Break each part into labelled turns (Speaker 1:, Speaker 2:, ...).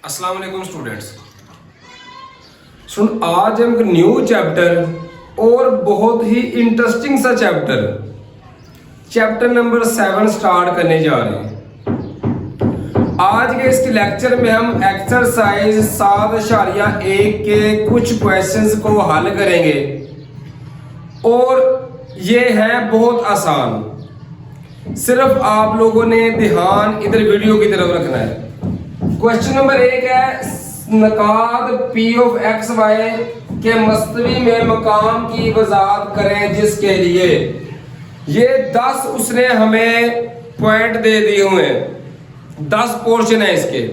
Speaker 1: अस्सलाम वालेकुम स्टूडेंट्स। सुन, आज हम एक न्यू चैप्टर और बहुत ही इंटरेस्टिंग सा चैप्टर नंबर 7 स्टार्ट करने जा रहे हैं। आज के इस लेक्चर में हम एक्सरसाइज 7.1 के कुछ क्वेश्चंस को हल करेंगे और ये है बहुत आसान। सिर्फ आप लोगों ने ध्यान इधर वीडियो की तरफ रखना है। क्वेश्चन नंबर 1 है, नकाद P ऑफ एक्स वाई के मस्तवी में मकाम की वजाहत करें जिसके लिए ये 10 उसने हमें पॉइंट दे दिए हुए हैं। 10 पोर्शन है इसके।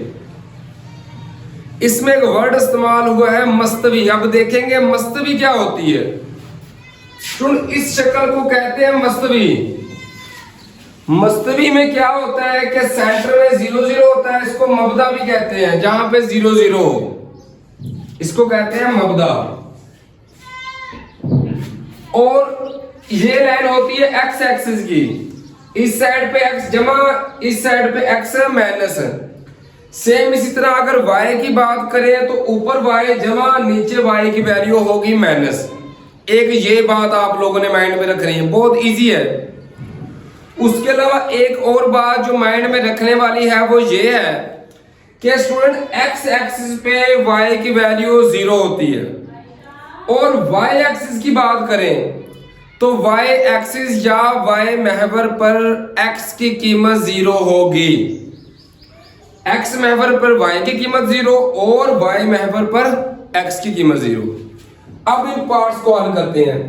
Speaker 1: इसमें एक वर्ड इस्तेमाल हुआ है मस्तवी। अब देखेंगे मस्तवी क्या होती है। सुन, इस शक्ल को कहते हैं मस्तवी। मस्तवी में क्या होता है कि सेंटर में 0 0 होता है, इसको मबदा भी कहते हैं। जहां पे 0 0 इसको कहते हैं मबदा। और ये लाइन होती है एक्स एक्सिस की। इस साइड पे एक्स जमा, इस साइड पे एक्स माइनस। सेम इसी तरह अगर वाई की बात करें तो ऊपर वाई जमा, नीचे वाई की वैल्यू होगी माइनस। एक ये बात आप लोगों ने माइंड में रखनी है, बहुत इजी है। उसके अलावा एक और बात जो माइंड में रखने वाली है वो ये है कि स्टूडेंट एक्स एक्सिस पे वाई की वैल्यू 0 होती है और वाई एक्सिस की बात करें तो वाई एक्सिस या वाई महवर पर एक्स की कीमत 0 होगी। एक्स महवर पर वाई की कीमत 0 और वाई महवर पर एक्स की कीमत 0। अब इन पार्ट्स को हल करते हैं।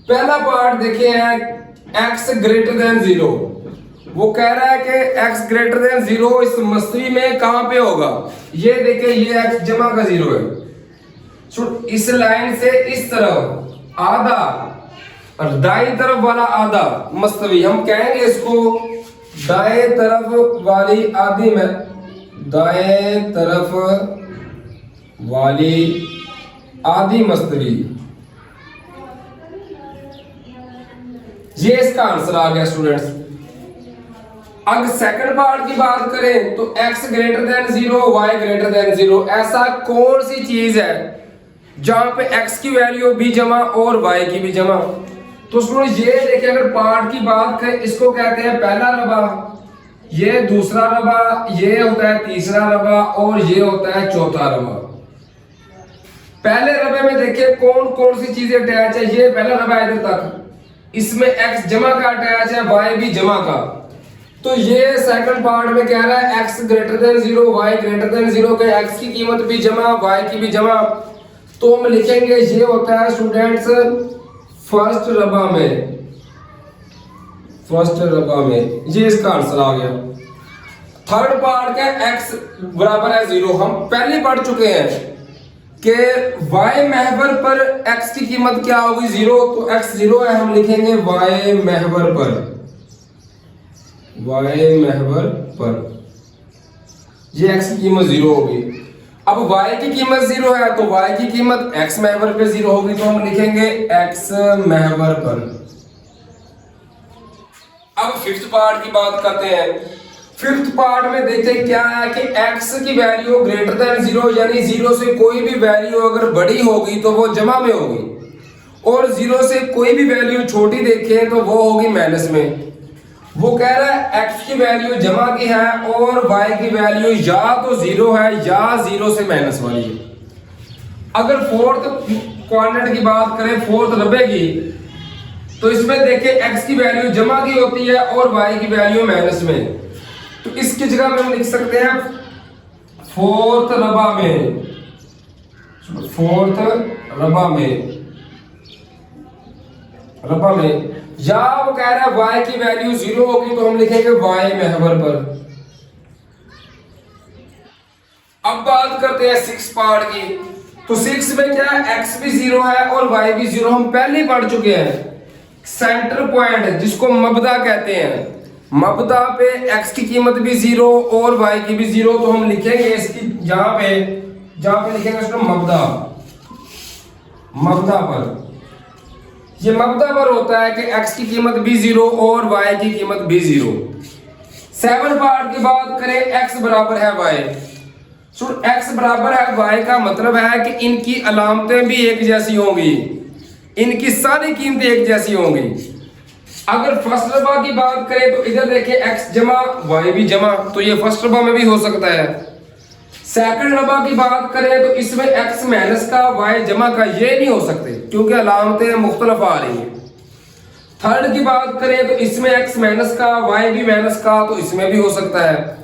Speaker 1: पहला पार्ट देखिए है x ग्रेटर देन 0। वो कह रहा है कि x ग्रेटर देन 0 इस मस्तवी में कहां पे होगा। ये देखिए, ये x जमा का 0 है। सो इस लाइन से इस तरफ आधा और दाई तरफ वाला आधा मस्तवी, हम कहेंगे इसको दाएं तरफ वाली आधी में, दाएं तरफ वाली आधी मस्तवी। ये इसका आंसर आ गया स्टूडेंट्स। अगर सेकंड पार्ट की बात करें तो x greater than 0, y greater than 0। ऐसा कौन सी चीज है जहां पे x की वैल्यू भी जमा और y की भी जमा। तो स्टूडेंट ये देखिए, अगर पार्ट की बात करें इसको कहते हैं पहला रबा, ये दूसरा रबा, ये होता है तीसरा रबा और ये होता है चौथा रबा। पहले रबे में देखिए कौन कौन सी चीजें अटैच है। ये पहला रबा है इधर तक, इसमें x जमा का अटैच है, y भी जमा का। तो ये सेकंड पार्ट में कह रहा है x greater than 0, y greater than 0 के x की कीमत भी जमा, y की भी जमा। तो हम लिखेंगे ये होता है स्टूडेंट्स फर्स्ट रबा में, फर्स्ट रबा में। ये इसका आंसर आ गया। थर्ड पार्ट का x बराबर है 0। हम पहले पढ़ चुके हैं कि y महवर पर x की कीमत क्या होगी 0। तो x 0 है, हम लिखेंगे y महवर पर, y महवर पर ये x की कीमत 0 होगी। अब y की कीमत 0 है तो y की कीमत x महवर पे 0 होगी, तो हम लिखेंगे x महवर पर। अब फिफ्थ पार्ट की बात करते हैं। फिफ्थ पार्ट में देखते क्या है कि x की वैल्यू ग्रेटर देन 0, यानी 0 से कोई भी वैल्यू अगर बड़ी होगी तो वो जमा में होगी, और 0 से कोई भी वैल्यू छोटी देखें तो वो होगी माइनस में। वो कह रहा है x की वैल्यू जमा की है और y की वैल्यू या तो 0 है या 0 से माइनस वाली है। अगर फोर्थ क्वाड्रेंट की बात करें, फोर्थ रबे की, तो इसमें देखिए x की वैल्यू जमा की होती है और y की वैल्यू माइनस में। तो इसकी जगह में हम लिख सकते हैं फोर्थ रबा में, फोर्थ रबा में, रबा में। या वो कह रहा है y की वैल्यू 0 होगी तो हम लिखेंगे y महवर पर। अब बात करते हैं 6 पार्ट की। तो 6 में क्या है, x भी 0 है और y भी 0। हम पहले ही पढ़ चुके हैं। सेंटर पॉइंट जिसको मबदा कहते हैं, मबदा पे x की कीमत भी 0 और y की भी 0। तो हम लिखेंगे इसकी जहां पे लिखेंगे इसको मबदा, मबदा पर। ये मबदा पर होता है कि x की कीमत भी 0 और y की कीमत भी 0। 7 पार्ट की बात करें, x बराबर है y। सो x बराबर है y का मतलब है कि इनकी अलामतें भी एक जैसी होंगी, इनकी सारी कीमतें एक जैसी होंगी। अगर फर्स्ट रबा की बात करें तो इधर देखिए x जमा y भी जमा, तो ये फर्स्ट रबा में भी हो सकता है। सेकंड रबा की बात करें तो इसमें x माइनस का y जमा का ये नहीं हो सकते क्योंकि अलामतें मुख्तलिफ आ रही हैं। थर्ड की बात करें तो इसमें x माइनस का y भी माइनस का, तो इसमें भी हो सकता है।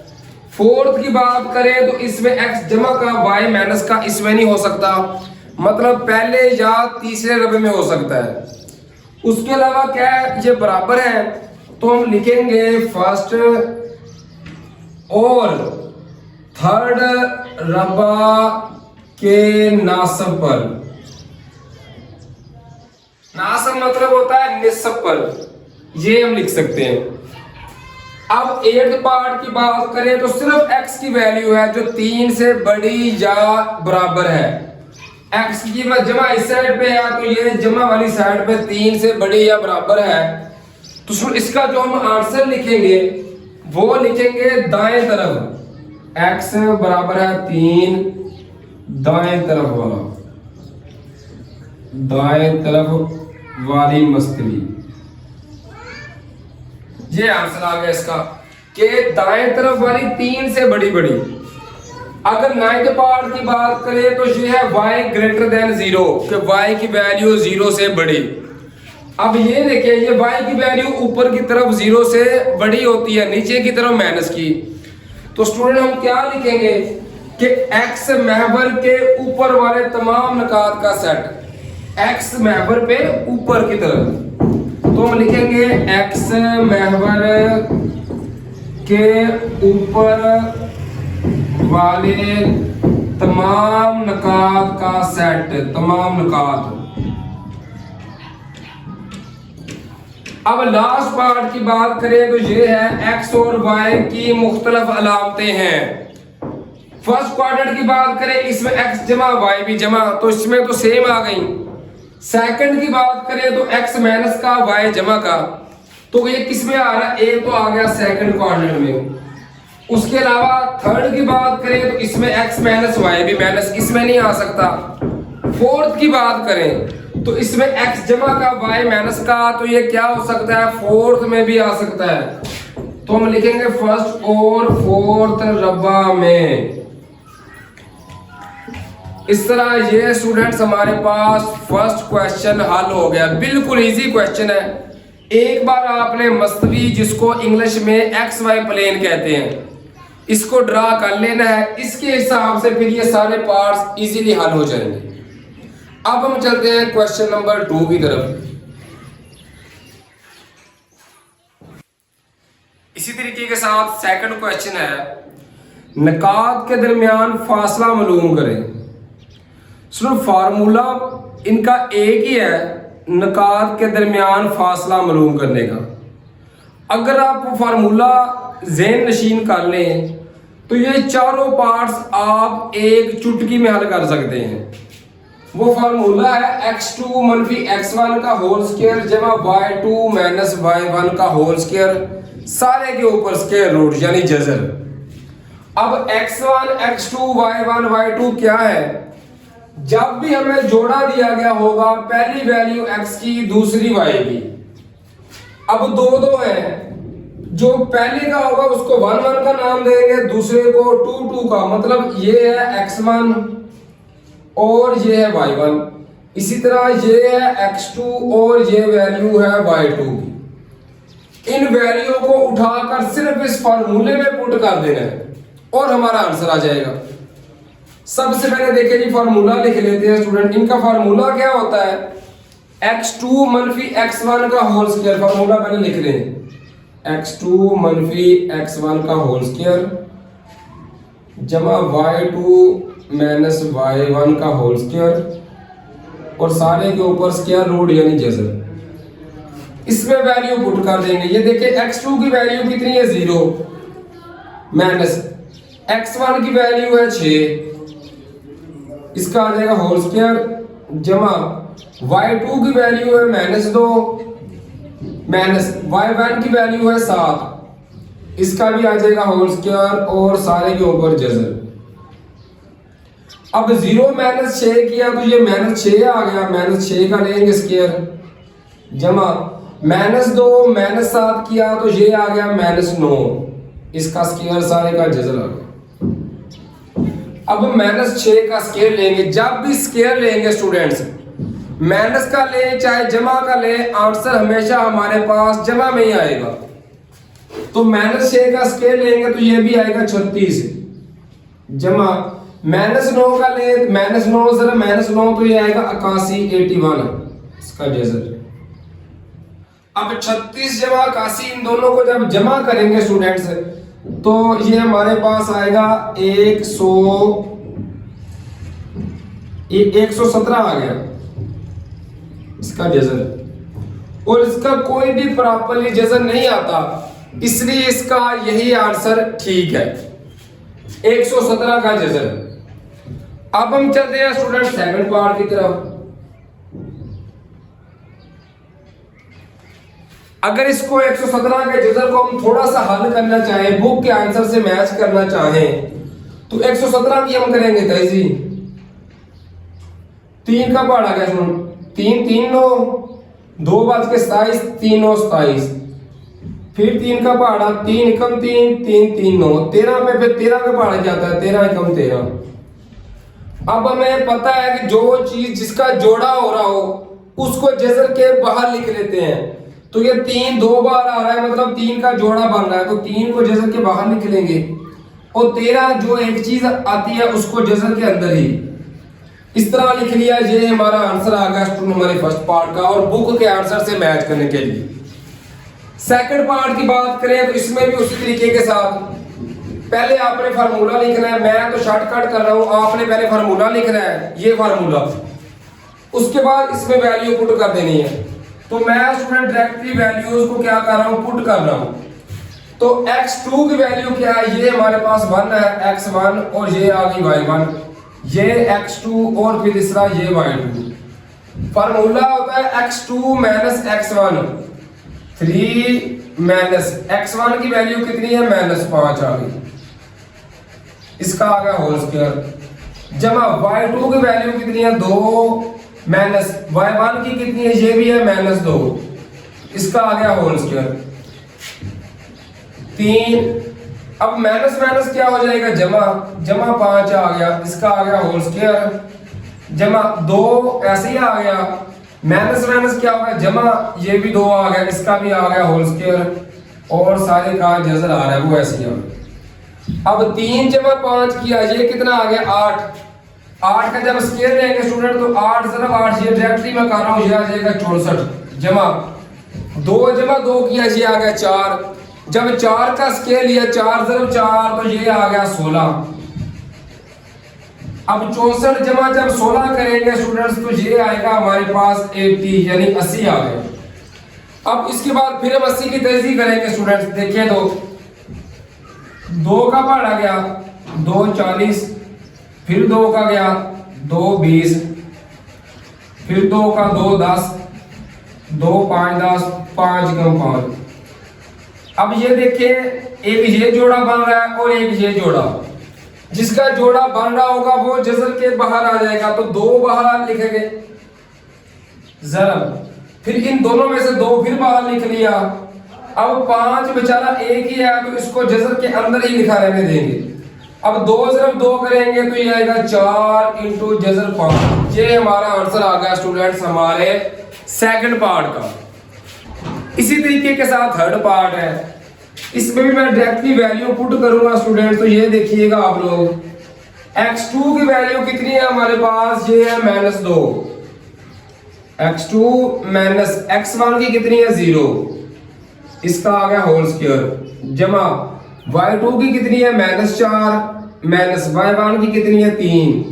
Speaker 1: फोर्थ की बात करें तो इसमें x जमा का y माइनस का, इसमें नहीं हो सकता, मतलब पहले या तीसरे रबे में हो सकता है। उसके अलावा क्या है, ये बराबर है तो हम लिखेंगे फर्स्ट और थर्ड रबा के नासब पर। नासब मतलब होता है निस्ब पर, ये हम लिख सकते हैं। अब एट पार्ट की बात करें तो सिर्फ x की वैल्यू है जो 3 से बड़ी या बराबर है। x की कीमत जमा इस साइड पे है तो ये जमा वाली साइड पे 3 से बड़ी या बराबर है, तो इसका जो हम आंसर लिखेंगे वो लिखेंगे दाएं तरफ, x बराबर है 3, दाएं तरफ वाला, दाएं तरफ वाली मस्तवी। ये आंसर आ गया इसका कि दाएं तरफ वाली 3 से बड़ी बड़ी। अगर नाइन्थ पार्ट की बात करें तो ये है y ग्रेटर देन 0, कि y की वैल्यू 0 से बड़ी। अब ये देखिए ये y की वैल्यू ऊपर की तरफ 0 से बड़ी होती है, नीचे की तरफ माइनस की, तो स्टूडेंट हम क्या लिखेंगे कि x महवर के ऊपर वाले तमाम नकात का सेट, x महवर पे ऊपर की तरफ, तो हम लिखेंगे x महवर के ऊपर वाले तमाम नकात का सेट, तमाम नकात। अब लास्ट पार्ट की बात करें तो ये है x और y की मुख्तलिफ अलामतें हैं। फर्स्ट क्वाड्रेंट की बात करें इसमें x जमा y भी जमा, तो इसमें तो सेम आ गई। सेकंड की बात करें तो x माइनस का y जमा का, तो ये किस में आ रहा है, a तो आ गया सेकंड क्वाड्रेंट में। उसके अलावा थर्ड की बात करें तो इसमें x माइनस y भी माइनस, इसमें नहीं आ सकता। फोर्थ की बात करें तो इसमें x जमा का y माइनस का, तो ये क्या हो सकता है, फोर्थ में भी आ सकता है, तो हम लिखेंगे फर्स्ट और फोर्थ रब्बा में। इस तरह ये स्टूडेंट्स हमारे पास फर्स्ट क्वेश्चन हल हो गया। बिल्कुल इजी क्वेश्चन है। एक बार आपने मस्तवी, जिसको इंग्लिश में एक्स वाई प्लेन कहते हैं, इसको ड्रा कर लेना है, इसके हिसाब से फिर ये सारे पार्ट्स इजीली हल हो जाएंगे। अब हम चलते हैं क्वेश्चन नंबर 2 की तरफ। इसी तरीके के साथ सेकंड क्वेश्चन है, नकात के दरमियान फासला मालूम करें। सिर्फ फार्मूला इनका एक ही है, नकात के दरमियान फासला मालूम करने का। अगर आप फार्मूला ज़हन नशीन कर लें तो ये चारों पार्ट्स आप एक चुटकी में हल कर सकते हैं। वो फार्मूला है x2 मनफी x1 का होल स्क्वायर जमा y2 माइनस y1 का होल स्क्वायर, सारे के ऊपर स्क्वायर रूट यानी जज़र। अब x1 x2 y1 y2 क्या है, जब भी हमें जोड़ा दिया गया होगा पहली वैल्यू x की दूसरी y की। अब दो है, जो पहले का होगा उसको 1 1 का नाम देंगे, दूसरे को 2 2 का, मतलब ये है x1 और ये है y1। इसी तरह ये है x2 और ये वैल्यू है y2 की। इन वैल्यू को उठाकर सिर्फ इस फार्मूले में पुट कर देना है और हमारा आंसर आ जाएगा। सबसे पहले देखिए जी फार्मूला लिख लेते हैं स्टूडेंट। इनका फार्मूला क्या होता है, x2 मनफी x1 का होल स्क्वायर। फार्मूला पहले लिख लें, x2 मनफी x1 का होल स्क्वायर जमा y2 माइनस y1 का होल स्क्वायर और सारे के ऊपर स्क्वायर रूट यानी जज़र। इसमें वैल्यू पुट कर देंगे। ये देखिए x2 की वैल्यू कितनी है, 0 माइनस x1 की वैल्यू है 6, इसका आ जाएगा होल स्क्वायर जमा y2 की वैल्यू है -2 माइनस y1 की वैल्यू है 7, इसका भी आ जाएगा होल स्क्वायर और सारे के ऊपर जज़र। अब 0 माइनस 6 किया तो ये -6 आ गया, -6 का लेंगे स्क्वायर, जमा -2 -7 किया तो ये आ गया -9, इसका स्क्वायर सारे का जज़र आ गया। अब -6 का स्क्वायर लेंगे, जब भी स्क्वायर लेंगे स्टूडेंट्स, माइनस का ले चाहे जमा का ले, आंसर हमेशा हमारे पास जमा में ही आएगा। तो -6 का स्क्वायर लेंगे तो ये भी आएगा 36, जमा -9 का ले, -9 जरा -9 तो ये आएगा 81, 81 इसका जज़र। अब 36 जमा 81 इन दोनों को जब जमा करेंगे स्टूडेंट्स तो ये हमारे पास आएगा 117 आ गया इसका जज़र, और इसका कोई भी प्रॉपर्ली जज़र नहीं आता, इसलिए इसका यही आंसर ठीक है, 117 का जज़र। अब हम चलते हैं स्टूडेंट सेकंड पार्ट की तरफ। अगर इसको 117 के जज़र को हम थोड़ा सा हल करना चाहें, बुक के आंसर से मैच करना चाहें, तो 117 की हम करेंगे तेजी, 3 का पहाड़ आ गया, सुनो 3 3 9 2 बज के 27, 3 9 27, फिर 3 का पहाड़ा 3 एकम 3 3 3 9 13 पे, फिर 13 का पहाड़ा जाता है 13 एकम 13। अब हमें पता है कि जो चीज जिसका जोड़ा हो रहा हो उसको जज़र के बाहर लिख लेते हैं, तो ये 3 2 बार आ रहा है, मतलब 3 का जोड़ा बन रहा है, तो 3 को जज़र के बाहर लिख लेंगे, और 13 जो एक चीज आती है उसको जज़र के अंदर ही, इस तरह लिख लिया। ये हमारा आंसर आ गया स्टूडेंट हमारे फर्स्ट पार्ट का, और बुक के आंसर से मैच करने के लिए। सेकंड पार्ट की बात करें तो इसमें भी उसी तरीके के साथ पहले आपने फार्मूला लिखना है, मैं तो शॉर्टकट कर रहा हूं, आपने पहले फार्मूला लिखना है, ये फार्मूला, उसके बाद इसमें वैल्यू पुट कर देनी है। तो मैं स्टूडेंट डायरेक्टली वैल्यूज को क्या कर रहा हूं, पुट कर रहा हूं। तो x2 की वैल्यू क्या है, ये हमारे पास 1 है, x1, और ये आ गई y1, ये x2 और फिर तीसरा ये y2। फार्मूला होता है x2 minus x1, 3 minus x1 की वैल्यू कितनी है, -5 आ गई, इसका आ गया होल स्क्वायर, जमा y2 की वैल्यू कितनी है 2 माइनस y1 की कितनी है, ये भी है -2, इसका आ गया होल स्क्वायर 3। अब माइनस माइनस क्या हो जाएगा, जमा, जमा 5 आ गया, इसका आ गया होल स्क्वायर, जमा 2 ऐसे ही आ गया, माइनस माइनस क्या हो गया, जमा, ये भी 2 आ गया, इसका भी आ गया होल स्क्वायर, और सारे का जज़र आ रहा है वो ऐसे ही आ गया। अब 3 जमा 5 किया, ये कितना आ गया 8, 8 का जब स्क्वायर लेंगे स्टूडेंट तो 8 ज़रब 8, ये डायरेक्टली मैं कर रहा हूँ, ये आ जाएगा 64, जमा 2 जमा 2 किया, ये आ गया 4, जब 4 का स्क्वायर लिया 4 ज़रब 4 तो ये आ गया 16। अब 64 जमा जब 16 करेंगे स्टूडेंट्स तो ये आएगा हमारे पास 80, यानी 80 आ गया। अब इसके बाद फिर हम 80 की तेजी करेंगे स्टूडेंट्स, देखिए तो 2 का पहाड़ आ गया 2 40, फिर 2 का गया 2 20, फिर 2 का 2 10, 2 5 10, 5 कम 5। अब ये देखिए एक ये जोड़ा बन रहा है और एक ये जोड़ा, जिसका जोड़ा बन रहा होगा वो जज़र के बाहर आ जाएगा, तो 2 बाहर लिखेंगे ज़रब, फिर इन दोनों में से 2 फिर बाहर लिख लिया। अब 5 बेचारा एक ही है तो इसको जज़र के अंदर ही लिखा रहने देंगे। अब 2 ज़रब 2 करेंगे तो ये आएगा 4 इंटू जज़र 5। ये हमारा आंसर आ गया स्टूडेंट्स हमारे सेकंड पार्ट का। इसी तरीके के साथ थर्ड पार्ट है, इसमें भी मैं डायरेक्टली वैल्यू पुट करूंगा स्टूडेंट। तो ये देखिएगा आप लोग, x2 की वैल्यू कितनी है हमारे पास, ये है -2, x2 माइनस x1 की कितनी है 0, इसका आ गया होल स्क्वायर, जमा y2 की कितनी है -4 माइनस y1 की कितनी है 3,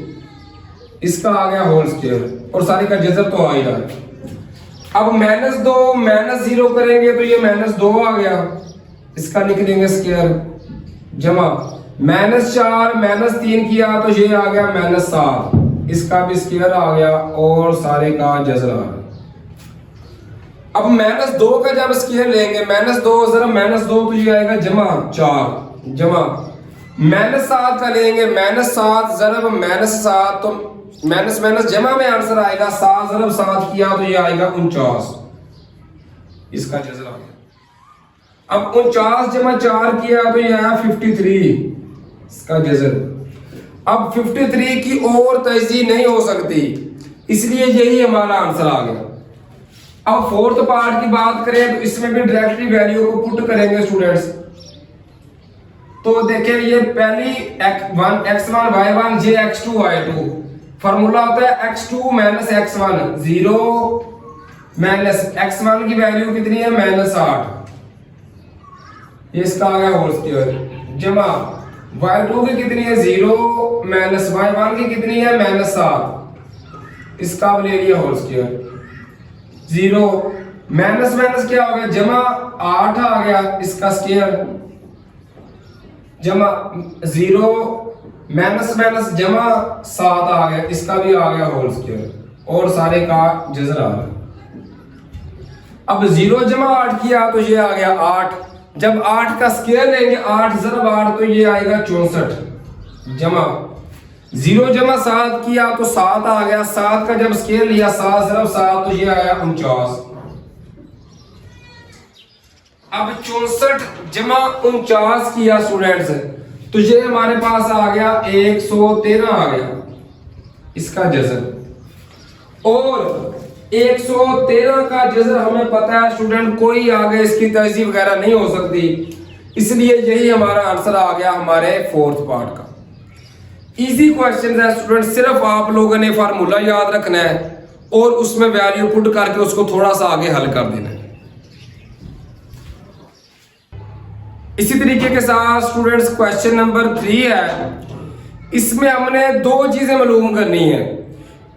Speaker 1: इसका आ गया होल स्क्वायर, और सारे का जज़र तो आ ही रहा है। अब -2 -0 करेंगे तो ये -2 आ गया, इसका लिख देंगे स्क्वायर, जमा -4 -3 किया तो ये आ गया -7, इसका भी स्क्वायर आ गया, और सारे का जज़र आ गया। अब -2 का जब स्क्वायर लेंगे, -2 जरा -2 तो ये आएगा जमा 4, जमा -7 का लेंगे, -7 ज़रब -7, तो माइनस माइनस जमा में आंसर आएगा 7 ज़रब 7 किया तो ये आएगा 49, इसका जज़र आ गया। अब 49 जमा 4 किया तो ये आया 53, इसका जज़र। अब 53 की और तहज़ीह नहीं हो सकती, इसलिए यही हमारा आंसर आ गया। अब फोर्थ पार्ट की बात करें तो इसमें भी डायरेक्टली वैल्यू को पुट करेंगे स्टूडेंट्स। तो देखिए ये पहली x1 y1 j x2 y2, formula होता है x2 minus x1, 0 minus x1 की वैल्यू कितनी है -8, ये इसका आ गया होल स्क्वायर, जमा y2 की कितनी है 0 माइनस y1 की कितनी है -7, इसका ले लिया होल स्क्वायर, 0 माइनस माइनस क्या हो गया जमा 8 आ गया, इसका स्क्वायर, जमा 0 माइनस माइनस जमा 7 आ गया, इसका भी आ गया होल स्क्वायर, और सारे का जज़र आ गया। अब 0 जमा 8 किया तो ये आ गया 8, जब 8 का स्क्वायर लेंगे 8 ज़रब 8 तो ये आएगा 64, जमा 0 जमा 7 किया तो 7 आ गया, 7 का जब स्क्वायर लिया 7 ज़रब 7 तो ये आया 49। अब 64 जमा 49 किया स्टूडेंट्स तो ये हमारे पास आ गया 113 आ गया, इसका जज़र। और 113 का जज़र हमें पता है स्टूडेंट, कोई आगे इसकी तहज़ीब वगैरह नहीं हो सकती, इसलिए यही हमारा आंसर आ गया हमारे फोर्थ पार्ट का। इजी क्वेश्चन है स्टूडेंट, सिर्फ आप लोगों ने फार्मूला याद रखना है और उसमें वैल्यू पुट करके उसको थोड़ा सा आगे हल कर देना है। इसी तरीके के साथ स्टूडेंट्स क्वेश्चन नंबर 3 है, इसमें हमने दो चीजें मालूम करनी है।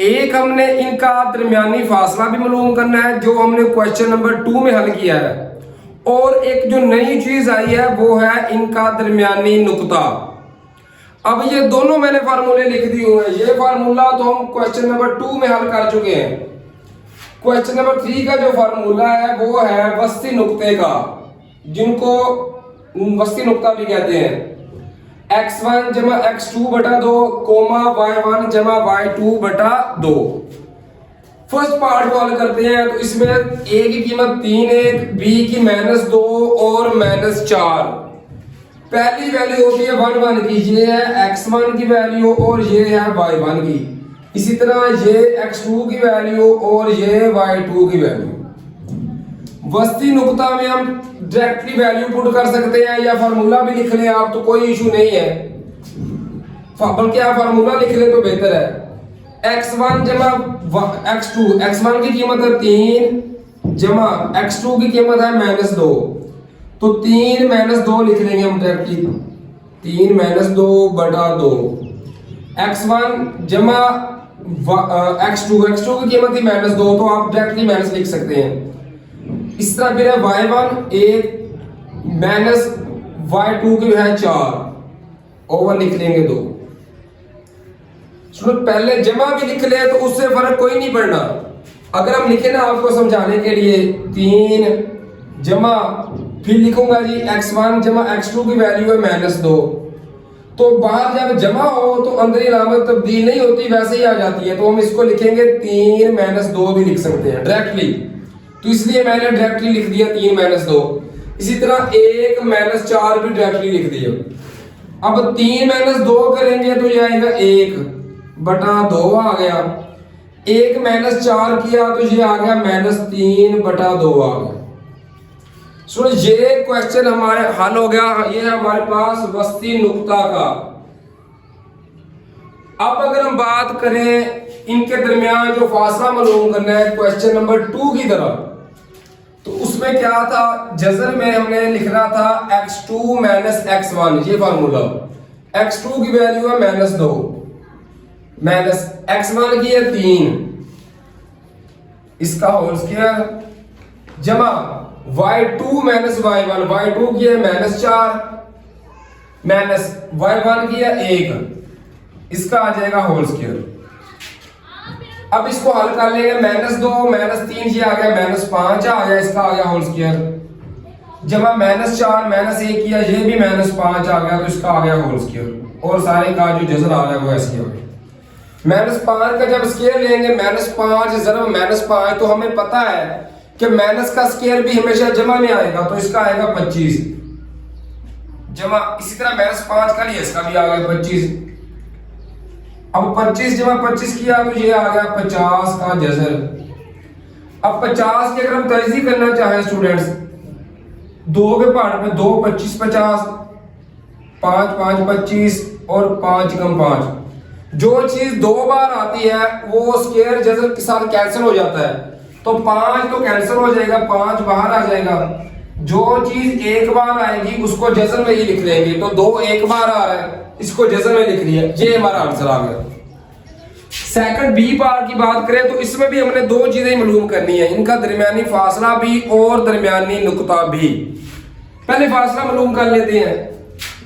Speaker 1: एक हमने इनका दरमियानी फासला भी मालूम करना है जो हमने क्वेश्चन नंबर 2 में हल किया है, और एक जो नई चीज आई है वो है इनका दरमियानी नुक्ता। अब ये दोनों मैंने फार्मूले लिख दिए हुए हैं, ये फार्मूला तो हम क्वेश्चन नंबर 2 में हल कर चुके हैं। क्वेश्चन नंबर 3 का जो फार्मूला है वो है वस्ती नुक्ते का, जिनको वस्ती नुक्ता भी कहते हैं। x1 जमा x2 बटा 2 कोमा y1 जमा y2 बटा 2। फर्स्ट पार्ट को हल करते हैं तो इसमें a की कीमत 3 1, b की -2 और -4। पहली वैल्यू होती है 1 1 की, ये है x1 की वैल्यू और ये है y1 की। इसी तरह ये x2 की वैल्यू और ये y2 की वैल्यू। वस्ती नुक्ता में हम डायरेक्टली वैल्यू पुट कर सकते हैं या फार्मूला भी लिख लें आप तो कोई इशू नहीं है, बल्कि आप फार्मूला लिख लें तो बेहतर है। x1 जमा x2, x1 की कीमत है 3 जमा x2 की कीमत है -2, तो 3 -2 लिख लेंगे हम डायरेक्टली, 3 -2 बटा 2। x1 जमा x2 की कीमत थी -2 तो आप डायरेक्टली माइनस लिख सकते हैं। इस तरह फिर है y1 1 माइनस y2 की है 4, ओवर लिख लेंगे 2। सुनो पहले जमा भी लिख ले तो उससे फर्क कोई नहीं पड़ना। अगर हम लिखे ना आपको समझाने के लिए 3 जमा फिर लिखूंगा जी x1 जमा x2 की वैल्यू है -2, तो बाहर जब जमा हो तो अंदर अलामत तब्दील नहीं होती, वैसे ही आ जाती है, तो हम इसको लिखेंगे 3 -2 भी लिख सकते हैं डायरेक्टली, तो इसलिए मैंने डायरेक्टली लिख दिया 3 -2। इसी तरह 1 -4 भी डायरेक्टली लिख दिया। अब 3 -2 करेंगे तो ये आएगा 1 बटा 2 आ गया, 1 -4 किया तो ये आ गया -3 बटा 2 आ गया। सुनो ये क्वेश्चन हमारे हल हो गया, ये है हमारे पास वस्ती नुक्ता का। अब अगर हम बात करें इनके दरमियान जो फासला मालूम करना है क्वेश्चन नंबर 2 की तरह, तो उसमें क्या था, जज़र में हमने लिखना था x2 माइनस x1, ये फार्मूला। x2 की वैल्यू है -2 माइनस x1 की है 3, इसका होल स्क्वायर जमा y2 माइनस y1, y2 की है -4 माइनस y1 की है 1, इसका आ जाएगा होल स्क्वायर। अब इसको हल कर लेंगे -2 -3 ये आ गया -5 आ गया, इसका आ गया होल स्क्वायर जमा -4 -1 किया, ये भी -5 आ गया, तो इसका आ गया होल स्क्वायर, और सारे का जो जजर आ रहा है वो ऐसे ही आ गया। -5 का जब स्क्वायर लेंगे, -5 ज़रब -5, तो हमें पता है कि माइनस का स्क्वायर भी हमेशा जमा में आएगा, तो इसका आएगा 25 जमा, इसी तरह -5 का लिया, इसका भी आ गया 25। अब 25 जमा 25 किया तो ये आ गया 50 का जजर। अब 50 की अगर हम तजदी करना चाहें स्टूडेंट्स, 2 के पार्ट में 2 25 50, 5 5 25 और 5 कम 5, जो चीज 2 बार आती है वो स्क्वायर जजर के साथ कैंसिल हो जाता है, तो 5 तो कैंसिल हो जाएगा, 5 बाहर आ जाएगा। जो चीज 1 बार आएगी उसको जजर में ही लिख लेंगे, तो 2 1 बार आ रहा है, इसको जजर में लिख लिया, ये हमारा आंसर आ गया। सेकंड बी पार्ट की बात करें तो इसमें भी हमने 2 चीजें मालूम करनी है, इनका दरमियानी फासला भी और दरमियानी नुक्ता भी। पहले फासला मालूम कर लेते हैं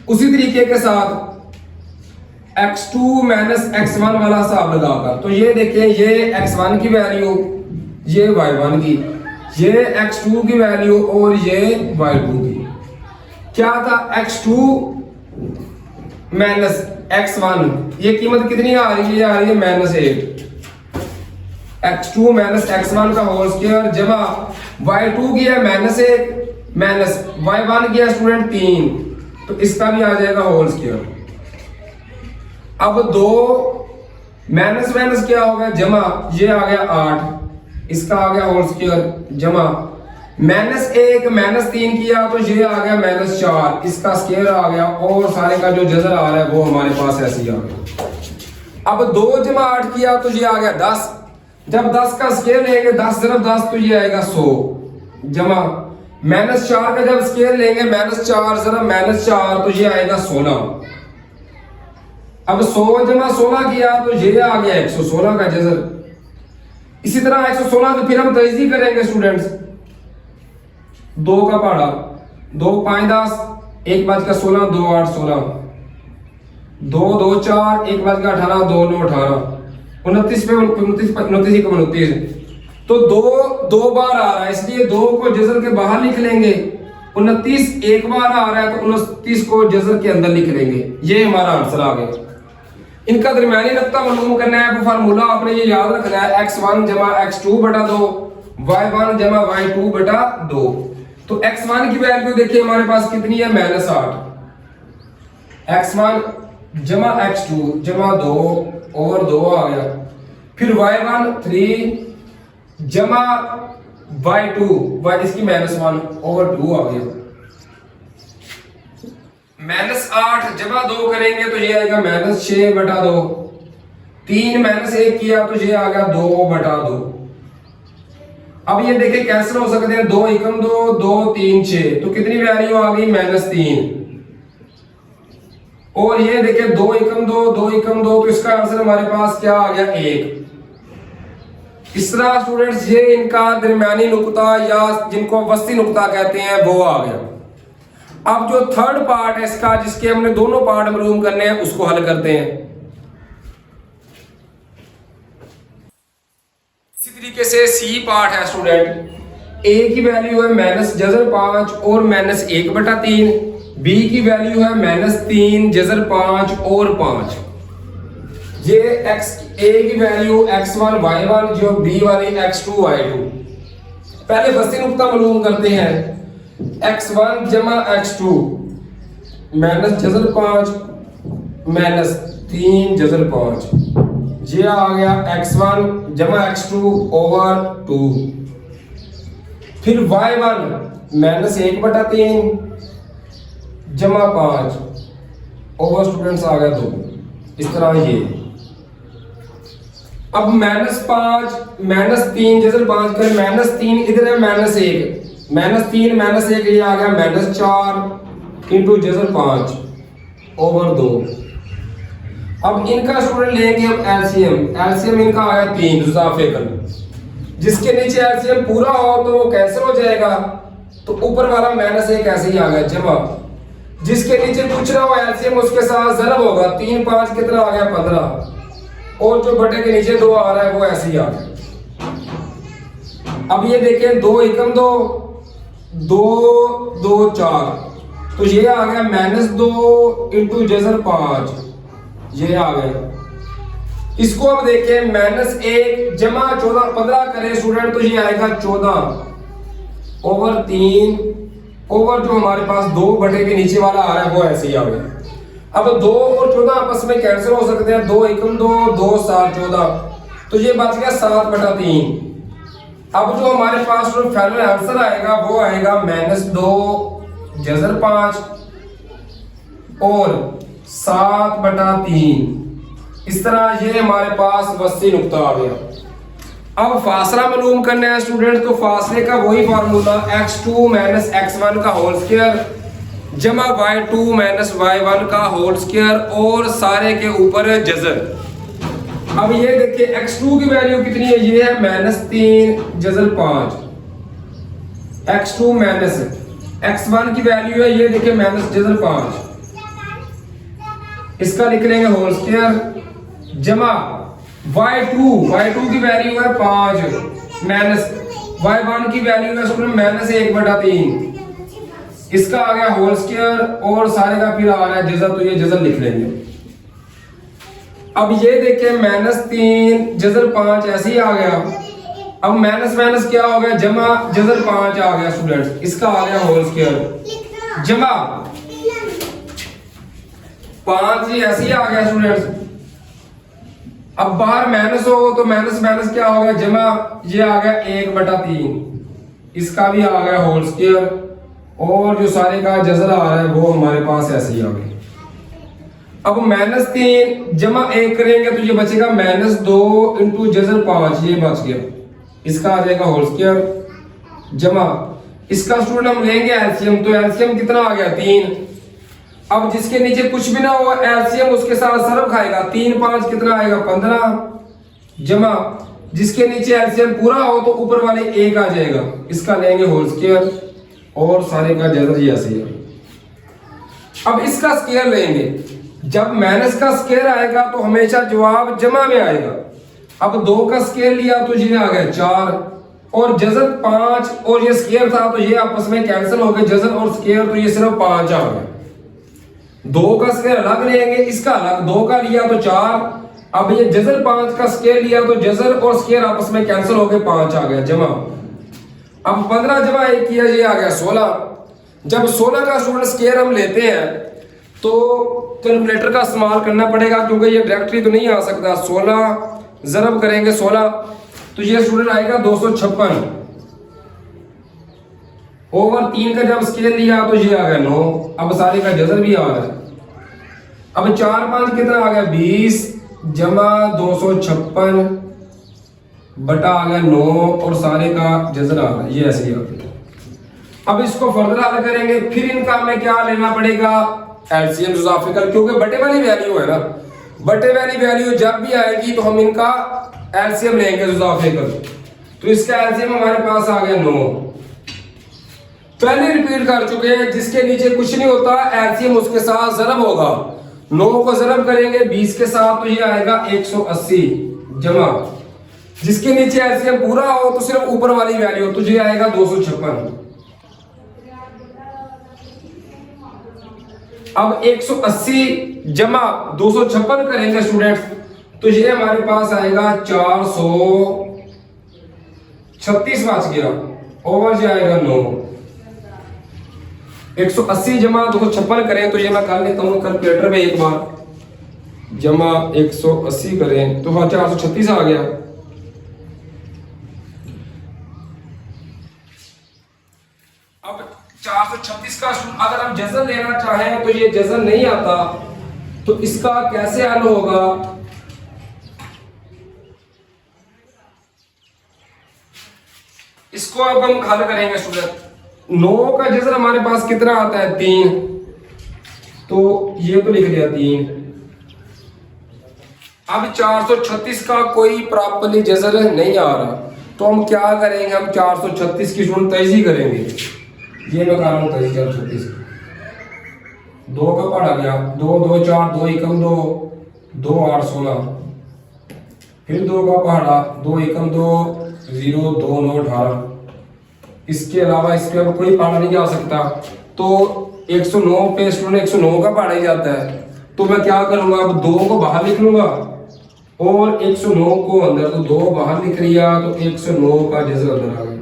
Speaker 1: उसी तरीके के साथ x2 -x1 वाला हिसाब लगाकर। तो ये देखें, ये x1 की वैल्यू, ये y1 की, ये x2 की वैल्यू और ये y2 की। क्या था, x2 -x1, ये कीमत कितनी आ रही है, ये आ रही है -1, x2 -x1 का होल स्क्वायर जमा y2 की है -1 माइनस y1 की है स्टूडेंट 3, तो इसका भी आ जाएगा होल स्क्वायर। अब 2 माइनस माइनस क्या हो गया जमा, ये आ गया 8, इसका आ गया होल स्क्वायर जमा -1 -3 किया तो ये आ गया -4, इसका स्क्वायर आ गया, और सारे का जो जजर आ रहा है वो हमारे पास ऐसे ही आ गया। अब 2 जमा 8 किया तो ये आ गया 10, जब 10 का स्क्वायर लेंगे 10 × 10 तो ये आएगा 100 जमा -4 का जब स्क्वायर लेंगे -4 × -4 तो ये आएगा 16। अब 100 जमा 16 किया तो ये आ गया 116 का जजर। इसी तरह 116 तो फिर हम तजदी करेंगे स्टूडेंट्स, 2 का पहाड़ा 2 5 10, 1 5 का 16, 2 8 16, 2 2 4, 1 5 का 18, 2 9 18, 29 पे 29 29 का 29, तो 2 बार आ रहा है, इसलिए 2 को जजर के बाहर लिख लेंगे, 29 1 बार आ रहा है तो 29 को जजर के अंदर लिख लेंगे, ये हमारा आंसर आ गया। इनका दरमियानी नुक्ता मालूम करना है, फार्मूला आपने ये याद रखना है, x1 जमा x2 बटा 2, y1 जमा y2 बटा 2। तो x1 की वैल्यू देखिए हमारे पास कितनी है, -8, x1 जमा x2 जमा 2 और 2 आ गया, फिर y1 3 जमा y2 इसकी -1 और 2 आ गया, -8 जमा 2 करेंगे तो ये आएगा -6 बटा 2, 3 -1 किया तो ये आ गया 2 बटा 2। अब ये देखिए कैंसिल हो सकते हैं, 2 एकम 2 2 3 6, तो कितनी वैल्यू आ गई -3, और ये देखिए 2 एकम 2 2 एकम 2, तो इसका आंसर हमारे पास क्या आ गया 1। इस तरह स्टूडेंट्स ये इनका दरमियानी नुक्ता या जिनको वस्ती नुक्ता कहते हैं वो आ गया। अब जो थर्ड पार्ट है इसका, जिसके हमने दोनों पार्ट मालूम करने हैं, उसको हल करते हैं। इसी तरीके से सी पार्ट है स्टूडेंट, ए की वैल्यू है -5 और -1 बटा 3, बी की वैल्यू है -3 जजर 5 और 5। ये ए की वैल्यू x1 y1, जो बी वाली x2 y2। पहले वस्ती नुक्ता मालूम करते हैं, x1 जमा x2 जजर 5 -3 जजर 5, ये आ गया x1 जमा x2 ओवर 2, फिर y1 -1 बटा 3 जमा 5 ओवर स्टूडेंट्स आ गया 2। इस तरह ये अब -5 -3 जजर 5 कर, -3 इधर है -1, -3 -1 ये आ गया -4 इंटू जजर 5 ओवर 2। अब इनका स्टूडेंट लेंगे हम एलसीएम इनका आया 3 इजाफे कर, जिसके नीचे एलसीएम पूरा हो तो वो कैंसिल हो जाएगा, तो ऊपर वाला -1 ऐसे ही आ गया जमा, जिसके नीचे कुछ ना हो एलसीएम उसके साथ ज़रब होगा, 3 5 कितना आ गया 15, और जो बटे के नीचे 2 आ रहा है वो ऐसे ही आ गया। अब ये देखें 2 एकम 2 2 2 4, तो ये आ गया -2 इंटू जजर 5, ये आ गया। इसको अब देखें -1 जमा 14 15 करें स्टूडेंट, तो ये आएगा 14/3 ओवर जो हमारे पास 2 बटे के नीचे वाला आ रहा है वो ऐसे ही आ गया। अब 2 और 14 आपस में कैंसिल हो सकते हैं, 2 एकम 2, 2 7 14, तो ये बच गया 7/3। अब जो हमारे पास जो फाइनल आंसर आएगा वो आएगा -2 जजर 5 और 7/3। इस तरह ये हमारे पास वस्ती नुक्ता आ गया। अब फासला मालूम करना है स्टूडेंट, तो फासले का वही फार्मूला x2 - x1 का होल स्क्वायर जमा y2 - y1 का होल स्क्वायर और सारे के ऊपर जजर। अब ये देखिए x2 की वैल्यू कितनी है, ये है -3 जजर 5। x2 x1 की वैल्यू है, ये देखिए जजर 5, इसका लिख लेंगे होल स्क्वायर जमा y2 की वैल्यू है 5 माइनस y1 की वैल्यू है -1/3, इसका आ गया होल स्क्वायर और सारे का फिर आ रहा है जजर, तो ये जजर लिख लेंगे। अब ये देखिए -3 जजर 5 ऐसे ही आ गया। अब माइनस क्या हो गया, जमा जजर 5 आ गया स्टूडेंट्स, इसका आ गया होल स्क्वायर जमा 5 ये ऐसे ही आ गया स्टूडेंट्स। अब बाहर माइनस हो तो माइनस क्या हो गया, जमा ये आ गया 1/3, इसका भी आ गया होल स्क्वायर और जो सारे का जजर आ रहा है वो हमारे पास ऐसे ही आ गया। अब -3 जमा 1 करेंगे तो ये बचेगा -2 इंटू जजर 5, ये बच गया, इसका आ जाएगा होल स्क्वायर जमा इसका स्टूडेंट हम लेंगे एलसीएम, तो एलसीएम कितना आ गया 3। अब जिसके नीचे कुछ भी ना हो एलसीएम उसके साथ सरब खाएगा, 3 5 कितना आएगा 15 जमा जिसके नीचे एलसीएम पूरा हो तो ऊपर वाले 1 आ जाएगा, इसका लेंगे होल स्क्वायर और सारे का जजर ये ऐसे है। अब इसका स्क्वायर लेंगे, जब माइनस का स्क्वायर आएगा तो हमेशा जवाब जमा में आएगा। अब 2 का स्क्वायर लिया तो ये आ गया 4 और जजर 5 और ये स्क्वायर था तो ये आपस में कैंसिल हो गए, जजर और स्क्वायर तो ये सिर्फ 5 आ गया। 2 का स्क्वायर अलग लेंगे, इसका अलग, 2 का लिया तो 4, अब ये जजर 5 का स्क्वायर लिया तो जजर और स्क्वायर आपस में कैंसिल हो गए, 5 आ गया जमा। अब 15 जमा 1 किया, ये आ गया 16। जब 16 का स्टूडेंट स्क्वायर हम लेते हैं तो कैलकुलेटर का इस्तेमाल करना पड़ेगा क्योंकि ये डायरेक्टली तो नहीं आ सकता। 16 जरब करेंगे 16 तो ये स्टूडेंट आएगा 256 ओवर 3 का जब स्केल लिया तो ये आ गया 9। अब सारे का जजर भी आ रहा है। अब 4 5 कितना आ गया 20 जमा 256 बटा आ गया 9 और सारे का जजर आ रहा है, ये ऐसे ही आ गया। अब इसको फर्दर हल करेंगे, फिर इनका हमें क्या लेना पड़ेगा एलसीएम जुजाफिकल, क्योंकि बटे वाली वैल्यू है ना, बटे वाली वैल्यू जब भी आएगी तो हम इनका एलसीएम लेंगे जुजाफिकल। तो इसका एलसीएम हमारे पास आ गया 9। पहले रिपीट कर चुके हैं, जिसके नीचे कुछ नहीं होता एलसीएम उसके साथ जरब होगा। 9 को जरब करेंगे 20 के साथ तो ये आएगा 180 जमा जिसके नीचे एलसीएम पूरा हो तो सिर्फ ऊपर वाली वैल्यू तो ये आएगा 256। अब 180 जमा 256 करेंगे स्टूडेंट्स तो ये हमारे पास आएगा 436 बच गया ओवर ये आएगा 9। 180 जमा 256 करें तो ये मैं कर लेता हूँ कैलकुलेटर में एक बार। जमा 180 करें तो हाँ 436 आ गया। अब 436 का अगर हम जज़र लेना चाहें तो ये जज़र नहीं आता तो इसका कैसे हल होगा। इसको अब हम हल करेंगे स्टूडेंट। 9 का जज़र हमारे पास कितना आता है 3, तो ये तो लिख दिया 3। अब 436 का कोई प्रॉपर्ली जज़र नहीं आ रहा तो हम क्या करेंगे, हम 436 की स्टूडेंट तयजी करेंगे। ये मैं कर रहा हूँ 436 2 का पढ़ा गया 2 2 4 2 एकम 2 2 8 16 फिर 2 का पढ़ा 2 एकम 2 0 2 9 18 इसके अलावा इसके अब कोई पहाड़ा नहीं जा सकता। तो 109 पे स्टूडेंट 109 का पहाड़ा ही जाता है, तो मैं क्या करूंगा, अब 2 को बाहर लिख लूंगा और 109 को अंदर, तो 2 बाहर लिख लिया तो 109 का जज़र अंदर आ गया।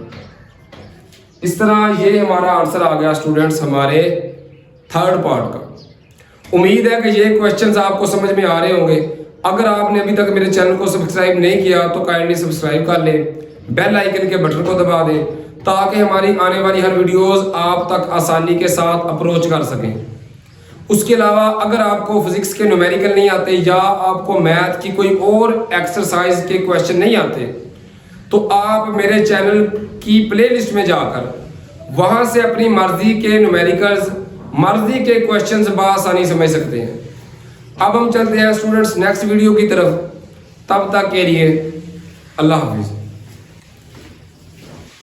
Speaker 1: इस तरह ये हमारा आंसर आ गया स्टूडेंट्स हमारे थर्ड पार्ट का। उम्मीद है कि ये क्वेश्चंस आपको समझ में आ रहे होंगे। अगर आपने अभी तक मेरे चैनल को सब्सक्राइब नहीं किया तो काइंडली सब्सक्राइब कर लें, बेल आइकन के बटन को दबा दें ताकि हमारी आने वाली हर वीडियोस आप तक आसानी के साथ अप्रोच कर सकें। उसके अलावा अगर आपको फिजिक्स के न्यूमेरिकल नहीं आते या आपको मैथ की कोई और एक्सरसाइज के क्वेश्चन नहीं आते, तो आप मेरे चैनल की प्लेलिस्ट में जाकर वहां से अपनी मर्जी के न्यूमेरिकल्स, मर्जी के क्वेश्चंस बआसानी समझ सकते हैं। अब हम चलते हैं स्टूडेंट्स नेक्स्ट वीडियो की तरफ। तब तक के लिए अल्लाह हाफिज़।